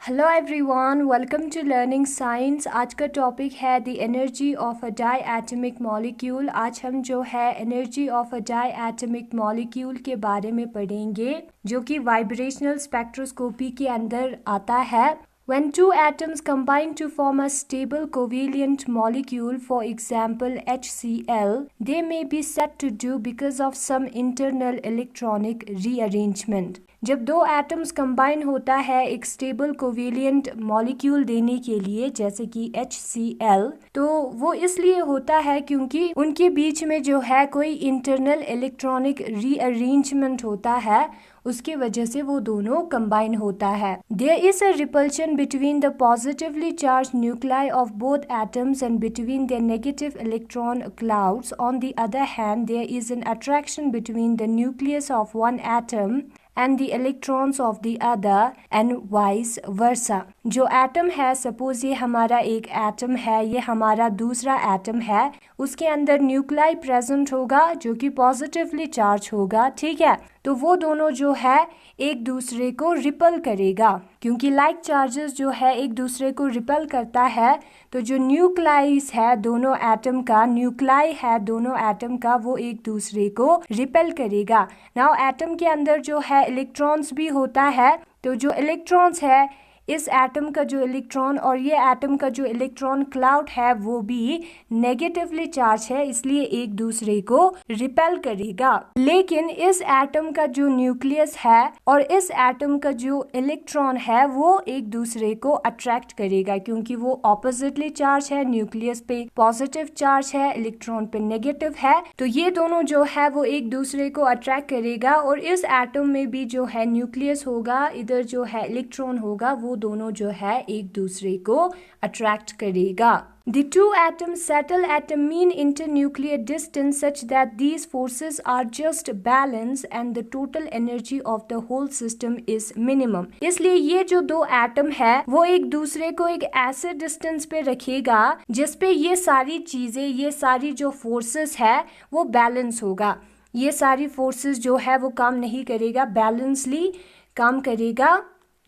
Hello everyone, welcome to learning science. आज का topic है the energy of a diatomic molecule. आज हम जो है energy of a diatomic molecule के बारे में पढ़ेंगे, जो कि वाइब्रेशनल स्पेक्ट्रोस्कोपी के अंदर आता है। When two atoms combine to form a stable covalent molecule, for example HCl, they may be said to do because of some internal electronic rearrangement. जब दो एटम्स कंबाइन होता है एक स्टेबल कोवेलिएंट मॉलिक्यूल देने के लिए, जैसे कि HCl, तो वो इसलिए होता है क्योंकि उनके बीच में जो है कोई इंटरनल इलेक्ट्रॉनिक रीअरेंजमेंट होता है, उसके वजह से वो दोनों कंबाइन होता है। There is a repulsion between the positively charged nuclei of both atoms and between their negative electron clouds. On the other hand, there is an attraction between the nucleus of one atom and the electrons of the other and vice versa. जो atom है, suppose ये हमारा एक atom है, ये हमारा दूसरा atom है, उसके अंदर न्यूक्लाई प्रेजेंट होगा जो कि पॉजिटिवली चार्ज होगा, ठीक है। तो वो दोनों जो है एक दूसरे को रिपल करेगा, क्योंकि लाइक चार्जेस जो है एक दूसरे को रिपल करता है। तो जो न्यूक्लाइस है दोनों एटम का, न्यूक्लाई है दोनों एटम का, वो एक दूसरे को रिपेल करेगा। नाउ एटम के अंदर जो है इलेक्ट्रॉन्स भी होता है, तो जो इलेक्ट्रॉन्स है, इस एटम का जो इलेक्ट्रॉन और ये एटम का जो इलेक्ट्रॉन क्लाउड है वो भी नेगेटिवली चार्ज है, इसलिए एक दूसरे को रिपेल करेगा। लेकिन इस एटम का जो न्यूक्लियस है और इस एटम का जो इलेक्ट्रॉन है वो एक दूसरे को अट्रैक्ट करेगा, क्योंकि वो ऑपोजिटली चार्ज है। न्यूक्लियस पे पॉजिटिव चार्ज है, इलेक्ट्रॉन पे नेगेटिव है, तो ये दोनों जो है वो एक दूसरे को अट्रैक्ट करेगा। और इस एटम में भी जो है न्यूक्लियस होगा, इधर जो है इलेक्ट्रॉन होगा, वो दोनों जो है एक दूसरे को अट्रैक्ट करेगा। The two atoms settle at a mean internuclear distance such that these forces are just balanced and the total energy of the whole system is minimum. इसलिए ये जो दो एटम है वो एक दूसरे को एक ऐसे डिस्टेंस पे रखेगा जिस पे ये सारी चीजें, ये सारी जो फोर्सेस है वो बैलेंस होगा। ये सारी फोर्सेस जो है वो काम नहीं करेगा, बैलेंसली काम करेगा।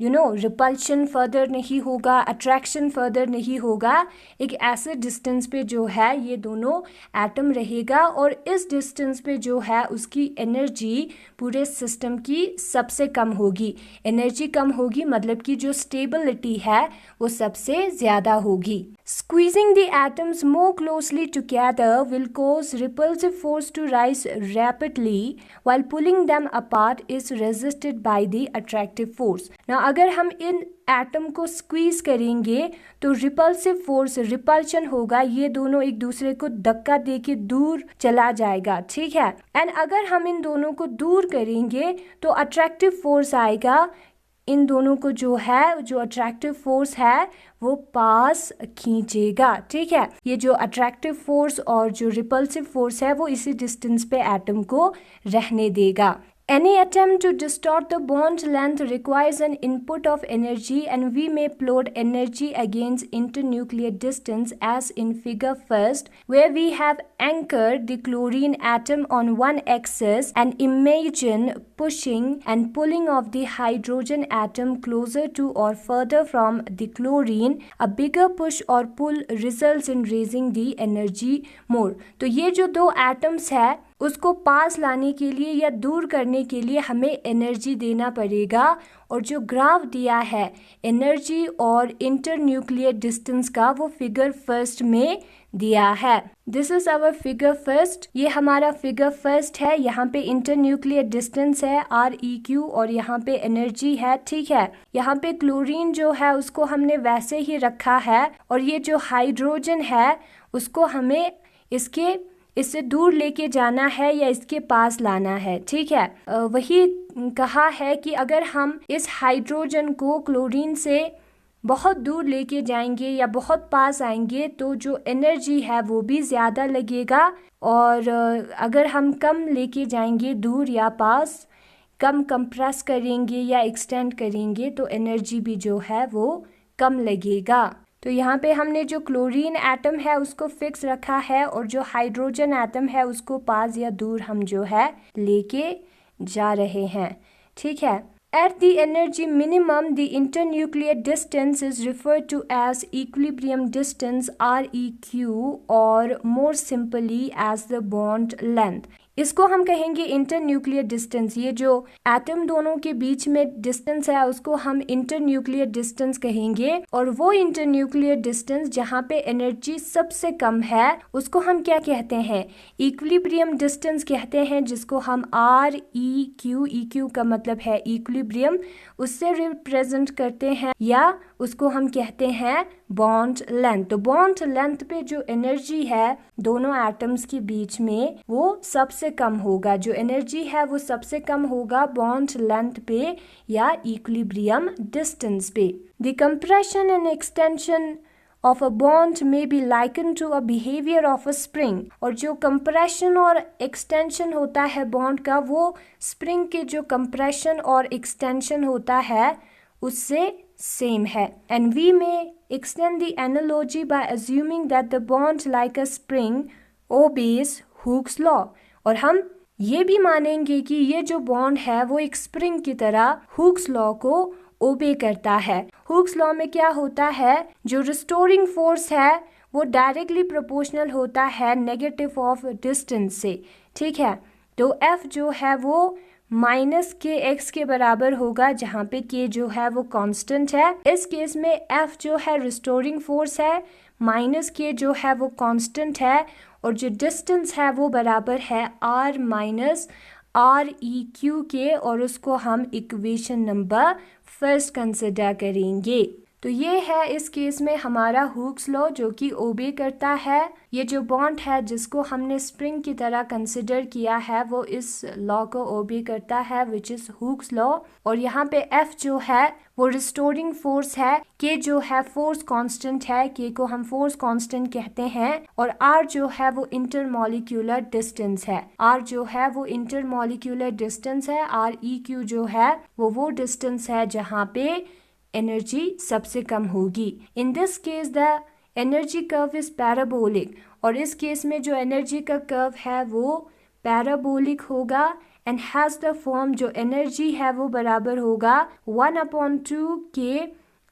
रिपल्शन फर्दर नहीं होगा, अट्रैक्शन फर्दर नहीं होगा। एक ऐसे डिस्टेंस पे जो है ये दोनों एटम रहेगा और इस डिस्टेंस पे जो है उसकी एनर्जी पूरे सिस्टम की सबसे कम होगी। एनर्जी कम होगी मतलब कि जो स्टेबिलिटी है वो सबसे ज़्यादा होगी। Squeezing the atoms more closely together will cause repulsive force to rise rapidly, while pulling them apart is resisted by the attractive force. Now, अगर हम इन एटम को स्क्वीज करेंगे तो रिपल्सिव फोर्स, रिपल्शन होगा, ये दोनों एक दूसरे को धक्का देके दूर चला जाएगा, ठीक है। एंड अगर हम इन दोनों को दूर करेंगे तो अट्रैक्टिव फोर्स आएगा, इन दोनों को जो है, जो अट्रैक्टिव फोर्स है वो पास खींचेगा, ठीक है। ये जो अट्रैक्टिव फोर्स और जो रिपल्सिव फोर्स है वो इसी डिस्टेंस पे एटम को रहने देगा। Any attempt to distort the bond length requires an input of energy, and we may plot energy against internuclear distance as in figure first, where we have anchored the chlorine atom on one axis and imagine pushing and pulling of the hydrogen atom closer to or further from the chlorine. A bigger push or pull results in raising the energy more. तो ये जो दो atoms है उसको पास लाने के लिए या दूर करने के लिए हमें एनर्जी देना पड़ेगा। और जो ग्राफ दिया है एनर्जी और इंटरन्यूक्लियर डिस्टेंस का वो फिगर फर्स्ट में दिया है। This is our figure first, ये हमारा फिगर फर्स्ट है। यहाँ पे इंटरन्यूक्लियर डिस्टेंस है ReQ और यहाँ पे एनर्जी है, ठीक है। यहाँ पे क्लोरीन जो है उसको हमने वैसे ही रखा है और ये जो हाइड्रोजन है उसको हमें इससे दूर लेके जाना है या इसके पास लाना है, ठीक है। वही कहा है कि अगर हम इस हाइड्रोजन को क्लोरीन से बहुत दूर लेके जाएंगे या बहुत पास आएंगे तो जो एनर्जी है वो भी ज़्यादा लगेगा, और अगर हम कम लेके जाएंगे दूर या पास, कम कंप्रेस करेंगे या एक्सटेंड करेंगे तो एनर्जी भी जो है वो कम लगेगा। तो यहाँ पे हमने जो क्लोरीन एटम है उसको फिक्स रखा है और जो हाइड्रोजन एटम है उसको पास या दूर हम जो है लेके जा रहे हैं, ठीक है। At the energy minimum, the internuclear distance is referred to as equilibrium distance REQ or more simply as the bond length. इसको हम कहेंगे इंटरन्यूक्लियर डिस्टेंस। ये जो एटम दोनों के बीच में डिस्टेंस है उसको हम इंटरन्यूक्लियर डिस्टेंस कहेंगे, और वो इंटरन्यूक्लियर डिस्टेंस जहाँ पे एनर्जी सबसे कम है उसको हम क्या कहते हैं? इक्विलिब्रियम डिस्टेंस कहते हैं, जिसको हम REQ, EQ का मतलब है इक्विलिब्रियम, उससे रिप्रेजेंट करते हैं, या उसको हम कहते हैं बॉन्ड लेंथ। तो बॉन्ड लेंथ पे जो एनर्जी है दोनों एटम्स के बीच में वो सबसे कम होगा, जो एनर्जी है वो सबसे कम होगा बॉन्ड लेंथ पे या इक्विलिब्रियम डिस्टेंस पे। The compression and extension of a bond may be likened to a behavior of a spring। और जो कंप्रेशन और एक्सटेंशन होता है बॉन्ड का, वो स्प्रिंग के जो कंप्रेशन और एक्सटेंशन होता है उससे सेम है। एंड वी में extend the analogy by assuming that the bond like a spring obeys Hooke's law। और हम ये भी मानेंगे कि ये जो बॉन्ड है वो एक स्प्रिंग की तरह हुक्स लॉ को ओबे करता है। हुक्स लॉ में क्या होता है, जो रिस्टोरिंग फोर्स है वो डायरेक्टली प्रोपोर्शनल होता है नेगेटिव ऑफ डिस्टेंस से, ठीक है। तो F जो है वो -kx के बराबर होगा, जहाँ पे k जो है वो कांस्टेंट है। इस केस में F जो है रिस्टोरिंग फोर्स है, -k जो है वो कांस्टेंट है, और जो डिस्टेंस है वो बराबर है R REQ के, और उसको हम इक्वेशन नंबर फर्स्ट कंसिडर करेंगे। तो ये है इस केस में हमारा हुक्स लॉ जो कि ओबे करता है। ये जो बॉन्ड है जिसको हमने स्प्रिंग की तरह कंसिडर किया है वो इस लॉ को ओबे करता है, विच इज हुक्स लॉ। और यहाँ पे F जो है वो रिस्टोरिंग फोर्स है, K जो है फोर्स कांस्टेंट है, K को हम फोर्स कांस्टेंट कहते हैं, और R जो है वो इंटरमॉलिक्यूलर डिस्टेंस है। R जो है वो इंटरमॉलिक्यूलर डिस्टेंस है। REQ जो है वो डिस्टेंस है जहाँ पे एनर्जी सबसे कम होगी। In this case the energy curve is parabolic, और इस केस में जो एनर्जी का कर्व है वो पैराबोलिक होगा, एंड हैज द फॉर्म, जो एनर्जी है वो बराबर होगा 1/2 के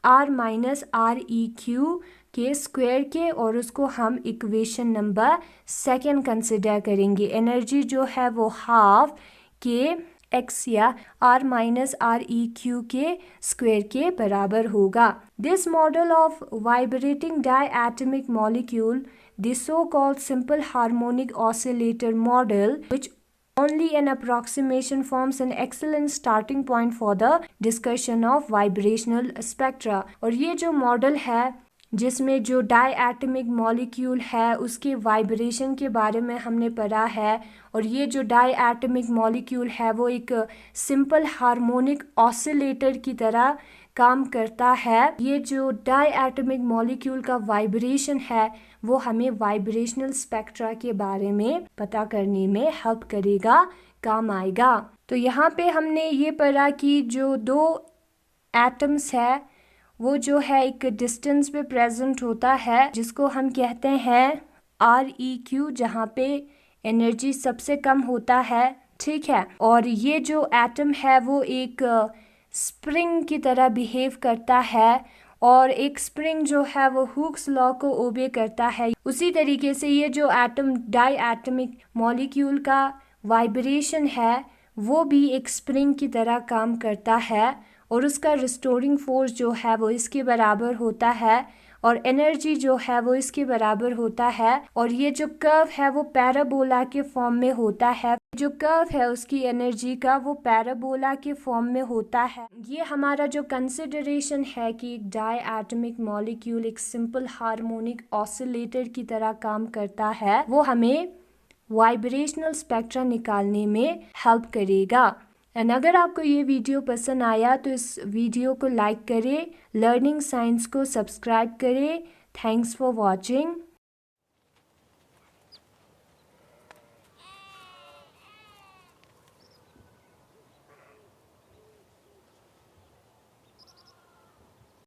R माइनस REQ के स्क्वायर के, और उसको हम इक्वेशन नंबर सेकेंड कंसिडर करेंगे। एनर्जी जो है वो हाफ के x या R माइनस REQ के स्क्वायर के बराबर होगा। This model of vibrating diatomic molecule, the so-called simple harmonic oscillator model, which only an approximation, forms an excellent starting point for the discussion of vibrational spectra। और ये जो model है जिसमें जो डायएटमिक मॉलिक्यूल है उसके वाइब्रेशन के बारे में हमने पढ़ा है, और ये जो डायएटमिक मॉलिक्यूल है वो एक सिंपल हार्मोनिक ऑसिलेटर की तरह काम करता है। ये जो डायएटमिक मॉलिक्यूल का वाइब्रेशन है वो हमें वाइब्रेशनल स्पेक्ट्रा के बारे में पता करने में हेल्प करेगा, काम आएगा। तो यहाँ पे हमने ये पढ़ा कि जो दो एटम्स है वो जो है एक डिस्टेंस पे प्रेजेंट होता है जिसको हम कहते हैं REQ, जहाँ पे एनर्जी सबसे कम होता है, ठीक है। और ये जो एटम है वो एक स्प्रिंग की तरह बिहेव करता है, और एक स्प्रिंग जो है वो हुक्स लॉ को ओबे करता है। उसी तरीके से ये जो एटम डायएटमिक मॉलिक्यूल का वाइब्रेशन है वो भी एक स्प्रिंग की तरह काम करता है, और उसका रिस्टोरिंग फोर्स जो है वो इसके बराबर होता है, और एनर्जी जो है वो इसके बराबर होता है। और ये जो कर्व है वो पैराबोला के फॉर्म में होता है, जो कर्व है उसकी एनर्जी का वो पैराबोला के फॉर्म में होता है। ये हमारा जो कंसिडरेशन है कि एक डायएटमिक मॉलिक्यूल एक सिंपल हार्मोनिक ऑसिलेटर की तरह काम करता है, वो हमें वाइब्रेशनल स्पेक्ट्रा निकालने में हेल्प करेगा। एंड अगर आपको ये वीडियो पसंद आया तो इस वीडियो को लाइक करें, लर्निंग साइंस को सब्सक्राइब करें। Thanks for watching.